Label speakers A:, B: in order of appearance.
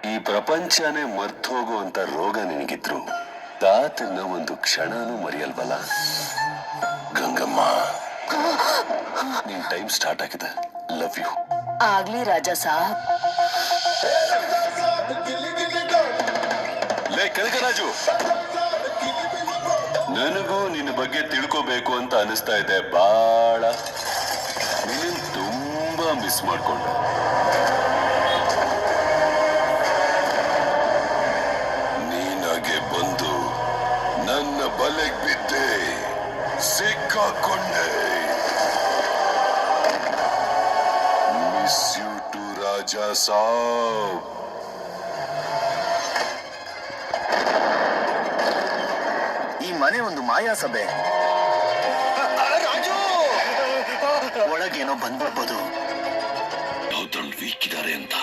A: ಈ ಪ್ರಪಂಚನೇ ಮರ್ತೋಗುವಂತ ರೋಗ ನಿನಗಿದ್ರು ತಾತನ್ನ ಒಂದು ಕ್ಷಣನೂ ಮರೆಯಲ್ವಲ್ಲ ಗಂಗಮ್ಮ. ನಿನ್ ಟೈಮ್ ಸ್ಟಾರ್ಟ್ ಆಗಿದೆ. Love you.
B: ಆಗ್ಲಿ ರಾಜಾ ಸಾಬ್.
A: ಲೇ ಕನಕರಾಜು, ನನಗೂ ನಿನ್ನ ಬಗ್ಗೆ ತಿಳ್ಕೋಬೇಕು ಅಂತ ಅನಿಸ್ತಾ ಇದೆ ಬಾಳ. ನೀನ್ ತುಂಬಾ ಮಿಸ್ ಮಾಡ್ಕೊಂಡೆ. ನೀನಾಗೆ ಬಂದು ನನ್ನ ಬಲೆಗ್ ಬಿದ್ದೆ, ಸಿಕ್ಕಾಕೊಂಡೆ. Miss you too Raja Saab.
C: ಈ ಮನೆ ಒಂದು ಮಾಯಾ ಸಭೆ. ಒಳಗೇನೋ ಬಂದ್ಬಿಡ್ಬೋದು.
A: ವೀಕ್ ಇದ್ದಾರೆ ಅಂತ